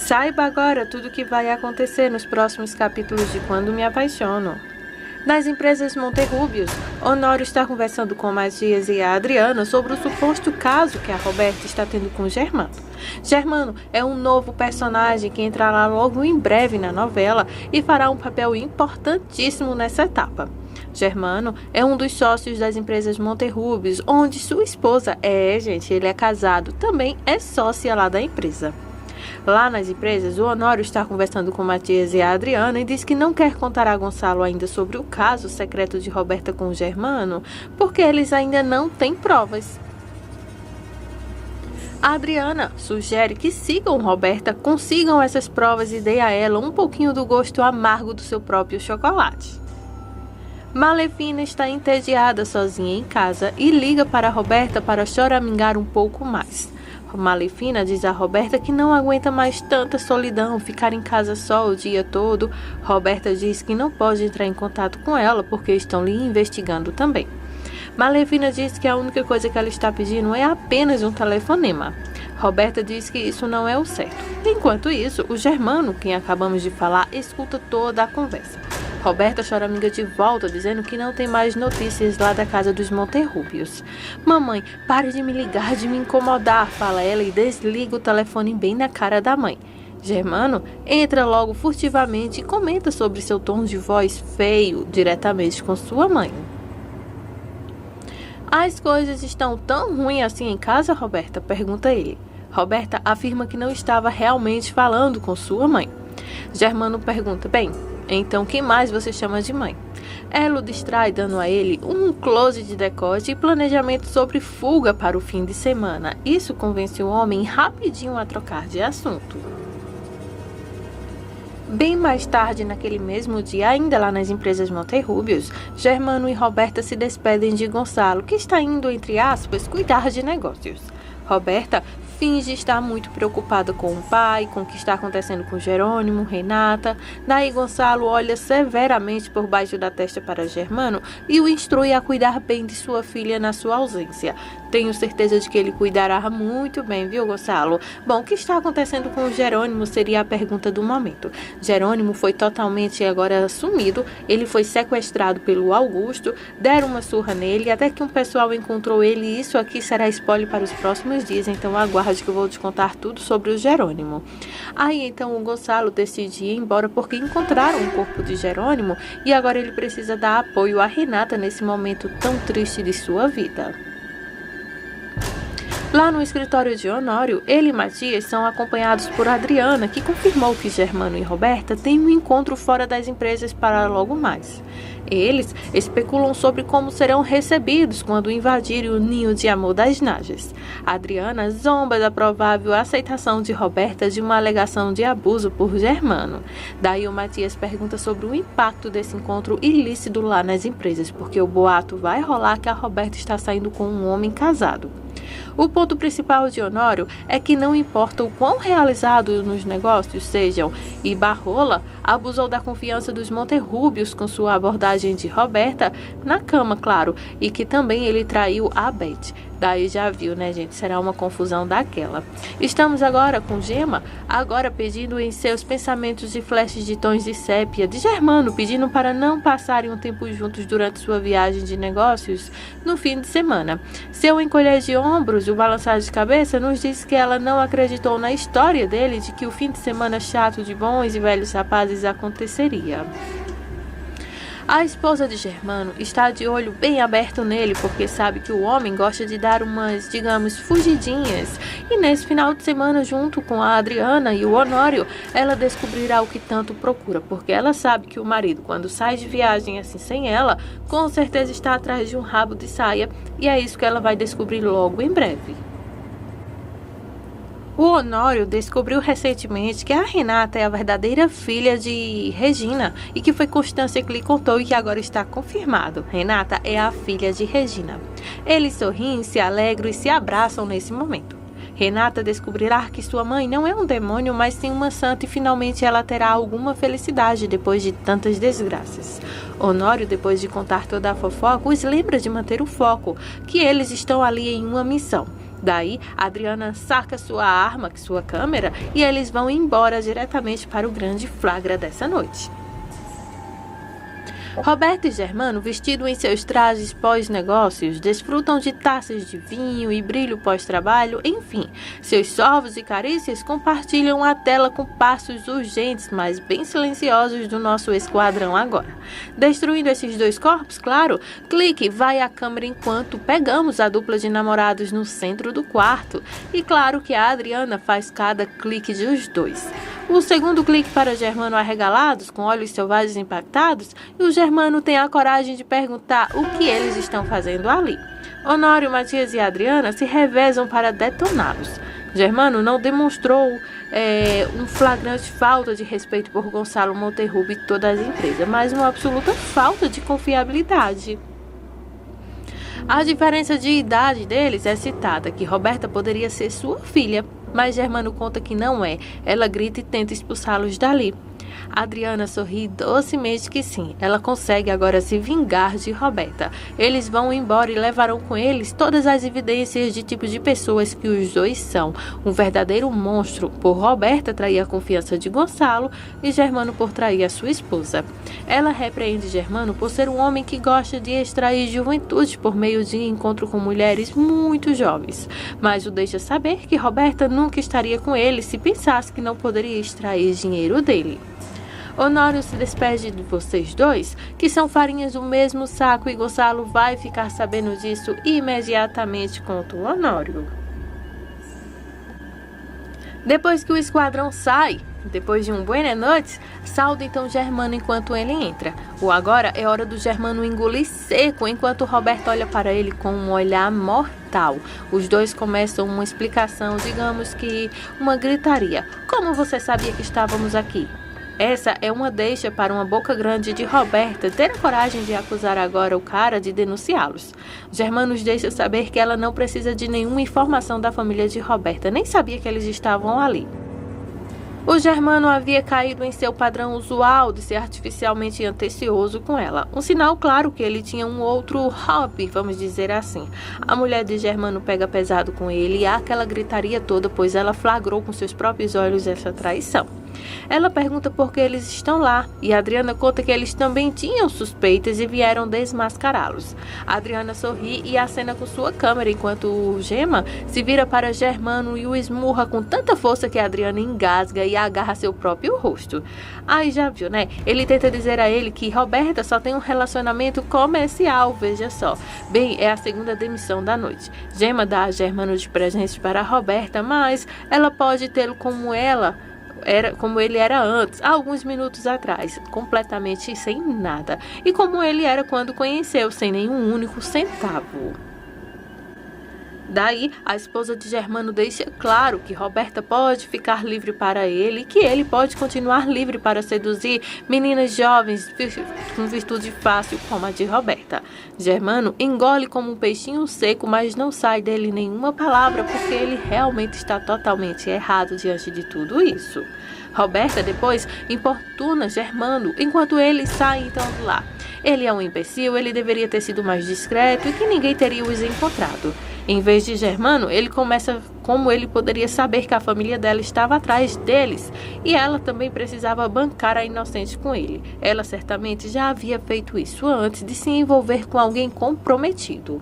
Saiba agora tudo o que vai acontecer nos próximos capítulos de Quando Me Apaixono. Nas empresas Monterrúbios, Honório está conversando com Matias e a Adriana sobre o suposto caso que a Roberta está tendo com Germano. Germano é um novo personagem que entrará logo em breve na novela e fará um papel importantíssimo nessa etapa. Germano é um dos sócios das empresas Monterrúbios, onde sua esposa ele é casado, também é sócia lá da empresa. Lá nas empresas, o Honório está conversando com Matias e a Adriana e diz que não quer contar a Gonçalo ainda sobre o caso secreto de Roberta com o Germano, porque eles ainda não têm provas. A Adriana sugere que sigam Roberta, consigam essas provas e dê a ela um pouquinho do gosto amargo do seu próprio chocolate. Malefina está entediada sozinha em casa e liga para Roberta para choramingar um pouco mais. Malefina diz a Roberta que não aguenta mais tanta solidão, ficar em casa só o dia todo. Roberta diz que não pode entrar em contato com ela porque estão lhe investigando também. Malefina diz que a única coisa que ela está pedindo é apenas um telefonema. Roberta diz que isso não é o certo. Enquanto isso, o Germano, quem acabamos de falar, escuta toda a conversa. Roberta choraminga de volta, dizendo que não tem mais notícias lá da casa dos Monterrúbios. Mamãe, pare de me ligar, de me incomodar, fala ela e desliga o telefone bem na cara da mãe. Germano entra logo furtivamente e comenta sobre seu tom de voz feio diretamente com sua mãe. As coisas estão tão ruins assim em casa, Roberta? Pergunta ele. Roberta afirma que não estava realmente falando com sua mãe. Germano pergunta, bem, então quem mais você chama de mãe? Ela o distrai dando a ele um close de decote e planejamento sobre fuga para o fim de semana. Isso convence o homem rapidinho a trocar de assunto. Bem mais tarde, naquele mesmo dia, ainda lá nas empresas Monterrúbios, Germano e Roberta se despedem de Gonçalo, que está indo, entre aspas, cuidar de negócios. Roberta finge estar muito preocupada com o pai, com o que está acontecendo com Jerônimo, Renata. Daí Gonçalo olha severamente por baixo da testa para Germano e o instrui a cuidar bem de sua filha na sua ausência. Tenho certeza de que ele cuidará muito bem, viu, Gonçalo? Bom, o que está acontecendo com o Jerônimo seria a pergunta do momento. Jerônimo foi totalmente agora sumido, ele foi sequestrado pelo Augusto, deram uma surra nele, até que um pessoal encontrou ele e isso aqui será spoiler para os próximos dias, então aguarde que eu vou te contar tudo sobre o Jerônimo. Aí então o Gonçalo decide ir embora porque encontraram o corpo de Jerônimo e agora ele precisa dar apoio a Renata nesse momento tão triste de sua vida. Lá no escritório de Honório, ele e Matias são acompanhados por Adriana, que confirmou que Germano e Roberta têm um encontro fora das empresas para logo mais. Eles especulam sobre como serão recebidos quando invadirem o ninho de amor das Najas. Adriana zomba da provável aceitação de Roberta de uma alegação de abuso por Germano. Daí o Matias pergunta sobre o impacto desse encontro ilícito lá nas empresas, porque o boato vai rolar que a Roberta está saindo com um homem casado. O ponto principal de Honório é que não importa o quão realizados nos negócios sejam, e Barrola abusou da confiança dos Monterrúbios com sua abordagem de Roberta na cama, claro, e que também ele traiu a Beth. Daí já viu, né, gente? Será uma confusão daquela. Estamos agora com Gema, agora pedindo em seus pensamentos de flashes de tons de sépia, de Germano, pedindo para não passarem um tempo juntos durante sua viagem de negócios no fim de semana. Seu encolher de ombros e o balançar de cabeça nos diz que ela não acreditou na história dele de que o fim de semana chato de bons e velhos rapazes aconteceria. A esposa de Germano está de olho bem aberto nele porque sabe que o homem gosta de dar umas, digamos, fugidinhas. E nesse final de semana, junto com a Adriana e o Honório, ela descobrirá o que tanto procura, porque ela sabe que o marido, quando sai de viagem assim sem ela, com certeza está atrás de um rabo de saia, e é isso que ela vai descobrir logo em breve. O Honório descobriu recentemente que a Renata é a verdadeira filha de Regina e que foi Constância que lhe contou e que agora está confirmado. Renata é a filha de Regina. Eles sorriem, se alegram e se abraçam nesse momento. Renata descobrirá que sua mãe não é um demônio, mas sim uma santa e finalmente ela terá alguma felicidade depois de tantas desgraças. Honório, depois de contar toda a fofoca, os lembra de manter o foco, que eles estão ali em uma missão. Daí, Adriana saca sua arma, sua câmera, e eles vão embora diretamente para o grande flagra dessa noite. Roberta e Germano, vestidos em seus trajes pós-negócios, desfrutam de taças de vinho e brilho pós-trabalho, enfim, seus sorvos e carícias compartilham a tela com passos urgentes, mas bem silenciosos do nosso esquadrão agora. Destruindo esses dois corpos, claro, clique vai a câmera enquanto pegamos a dupla de namorados no centro do quarto, e claro que a Adriana faz cada clique dos dois. O segundo clique para Germano arregalados, com olhos selvagens impactados, e o Germano tem a coragem de perguntar o que eles estão fazendo ali. Honório, Matias e Adriana se revezam para detoná-los. Germano não demonstrou um flagrante falta de respeito por Gonçalo Monterrubio e toda a empresa, mas uma absoluta falta de confiabilidade. A diferença de idade deles é citada, que Roberta poderia ser sua filha, mas Germano conta que não é. Ela grita e tenta expulsá-los dali. Adriana sorri docemente que sim, ela consegue agora se vingar de Roberta. Eles vão embora e levarão com eles todas as evidências de tipo de pessoas que os dois são. Um verdadeiro monstro por Roberta trair a confiança de Gonçalo e Germano por trair a sua esposa. Ela repreende Germano por ser um homem que gosta de extrair juventude por meio de encontro com mulheres muito jovens, mas o deixa saber que Roberta nunca estaria com ele se pensasse que não poderia extrair dinheiro dele. Honório se despede de vocês dois, que são farinhas do mesmo saco, e Gonçalo vai ficar sabendo disso imediatamente, conta o Honório. Depois que o esquadrão sai, depois de um buenas noites, sauda então Germano enquanto ele entra. O agora é hora do Germano engolir seco, enquanto Roberto olha para ele com um olhar mortal. Os dois começam uma explicação, digamos que uma gritaria. Como você sabia que estávamos aqui? Essa é uma deixa para uma boca grande de Roberta ter a coragem de acusar agora o cara de denunciá-los. Germano deixa saber que ela não precisa de nenhuma informação da família de Roberta, nem sabia que eles estavam ali. O Germano havia caído em seu padrão usual de ser artificialmente atencioso com ela. Um sinal claro que ele tinha um outro hobby, vamos dizer assim. A mulher de Germano pega pesado com ele e há aquela gritaria toda, pois ela flagrou com seus próprios olhos essa traição. Ela pergunta por que eles estão lá, e Adriana conta que eles também tinham suspeitas e vieram desmascará-los. Adriana sorri e acena com sua câmera, enquanto o Gema se vira para Germano e o esmurra com tanta força que Adriana engasga e agarra seu próprio rosto. Aí já viu, né? Ele tenta dizer a ele que Roberta só tem um relacionamento comercial, veja só. Bem, é a segunda demissão da noite. Gema dá a Germano de presentes para Roberta, mas ela pode tê-lo como ele era antes, há alguns minutos atrás, completamente sem nada, e como ele era quando conheceu, sem nenhum único centavo. Daí, a esposa de Germano deixa claro que Roberta pode ficar livre para ele e que ele pode continuar livre para seduzir meninas jovens com virtude fácil como a de Roberta. Germano engole como um peixinho seco, mas não sai dele nenhuma palavra porque ele realmente está totalmente errado diante de tudo isso. Roberta depois importuna Germano enquanto ele sai então de lá. Ele é um imbecil, ele deveria ter sido mais discreto e que ninguém teria os encontrado. Em vez de Germano, ele começa como ele poderia saber que a família dela estava atrás deles e ela também precisava bancar a inocente com ele. Ela certamente já havia feito isso antes de se envolver com alguém comprometido.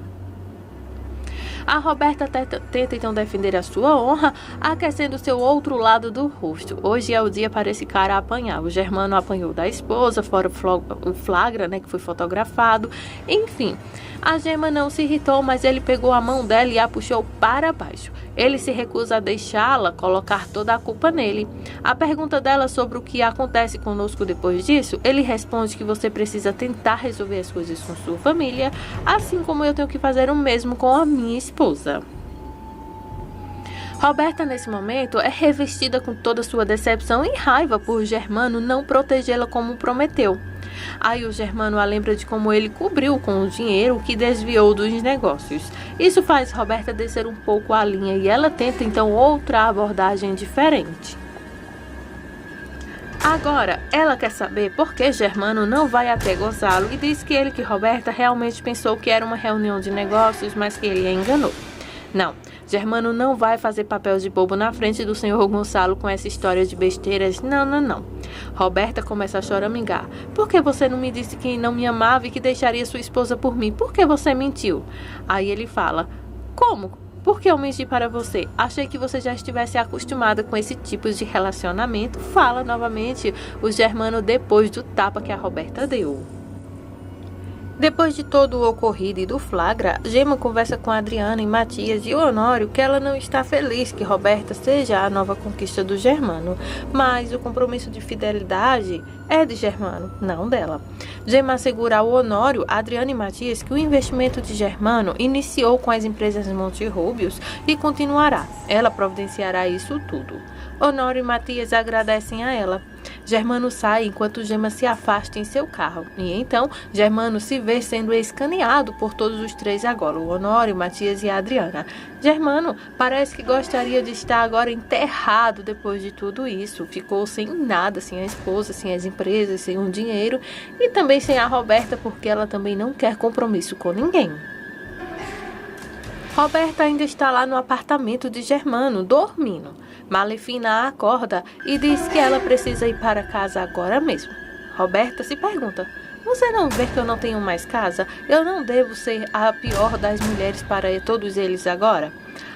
A Roberta tenta então defender a sua honra, aquecendo seu outro lado do rosto. Hoje é o dia para esse cara apanhar. O Germano apanhou da esposa, fora o flagra, né, que foi fotografado. Enfim, a Gema não se irritou, mas ele pegou a mão dela e a puxou para baixo. Ele se recusa a deixá-la colocar toda a culpa nele. A pergunta dela sobre o que acontece conosco depois disso, ele responde que você precisa tentar resolver as coisas com sua família, assim como eu tenho que fazer o mesmo com a minha esposa. Roberta, nesse momento, é revestida com toda sua decepção e raiva por Germano não protegê-la como prometeu. Aí o Germano a lembra de como ele cobriu com o dinheiro que desviou dos negócios. Isso faz Roberta descer um pouco a linha e ela tenta então outra abordagem diferente. Agora, ela quer saber por que Germano não vai até Gonçalo e diz que Roberta realmente pensou que era uma reunião de negócios, mas que ele a enganou. Não, Germano não vai fazer papel de bobo na frente do senhor Gonçalo com essa história de besteiras. Não, não, não. Roberta começa a choramingar. Por que você não me disse que não me amava e que deixaria sua esposa por mim? Por que você mentiu? Aí ele fala, como? Por que eu menti para você? Achei que você já estivesse acostumada com esse tipo de relacionamento. Fala novamente o Germano depois do tapa que a Roberta deu. Depois de todo o ocorrido e do flagra, Gema conversa com Adriana e Matias e Honório que ela não está feliz que Roberta seja a nova conquista do Germano, mas o compromisso de fidelidade é de Germano, não dela. Gema assegura ao Honório, Adriana e Matias que o investimento de Germano iniciou com as empresas Monterrúbios e continuará. Ela providenciará isso tudo. Honório e Matias agradecem a ela. Germano sai enquanto Gema se afasta em seu carro. E então, Germano se vê sendo escaneado por todos os três agora, o Honório, Matias e a Adriana. Germano parece que gostaria de estar agora enterrado depois de tudo isso. Ficou sem nada, sem a esposa, sem as empresas, sem o dinheiro e também sem a Roberta, porque ela também não quer compromisso com ninguém. Roberta ainda está lá no apartamento de Germano, dormindo. Malefina a acorda e diz que ela precisa ir para casa agora mesmo. Roberta se pergunta, você não vê que eu não tenho mais casa? Eu não devo ser a pior das mulheres para todos eles agora?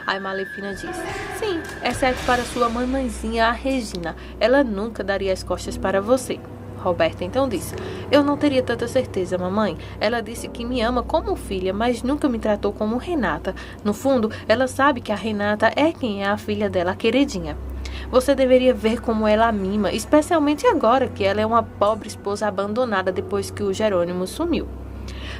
Aí Malefina diz, sim, exceto para sua mamãezinha, a Regina. Ela nunca daria as costas para você. Roberta então disse, eu não teria tanta certeza, mamãe. Ela disse que me ama como filha, mas nunca me tratou como Renata. No fundo, ela sabe que a Renata é quem é a filha dela, a queridinha. Você deveria ver como ela a mima, especialmente agora que ela é uma pobre esposa abandonada depois que o Jerônimo sumiu.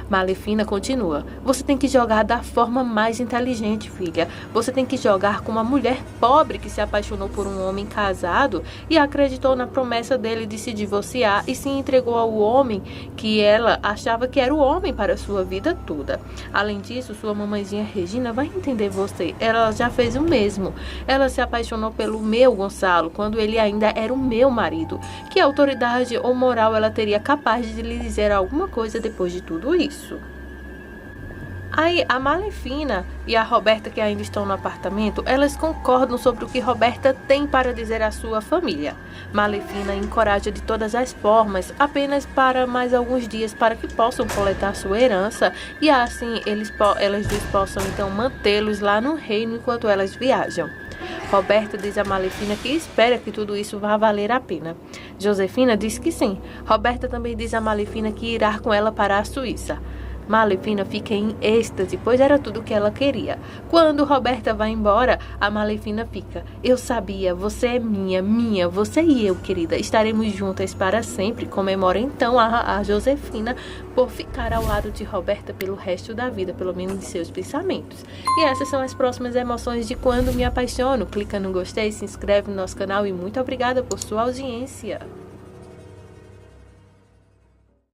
Malefina continua, você tem que jogar da forma mais inteligente, filha. Você tem que jogar com uma mulher pobre que se apaixonou por um homem casado e acreditou na promessa dele de se divorciar e se entregou ao homem que ela achava que era o homem para sua vida toda. Além disso, sua mamãezinha Regina vai entender você. Ela já fez o mesmo. Ela se apaixonou pelo meu Gonçalo quando ele ainda era o meu marido. Que autoridade ou moral ela teria capaz de lhe dizer alguma coisa depois de tudo isso? Aí a Malefina e a Roberta, que ainda estão no apartamento, elas concordam sobre o que Roberta tem para dizer à sua família. Malefina encoraja de todas as formas, apenas para mais alguns dias para que possam coletar sua herança e assim elas dois possam então mantê-los lá no reino enquanto elas viajam. Roberta diz a Malefina que espera que tudo isso vá valer a pena. Josefina diz que sim. Roberta também diz a Malefina que irá com ela para a Suíça. Malefina fica em êxtase, pois era tudo o que ela queria. Quando Roberta vai embora, a Malefina fica. Eu sabia, você é minha, você e eu, querida. Estaremos juntas para sempre. Comemora então a Josefina por ficar ao lado de Roberta pelo resto da vida, pelo menos de seus pensamentos. E essas são as próximas emoções de Quando Me Apaixono. Clica no gostei, se inscreve no nosso canal e muito obrigada por sua audiência.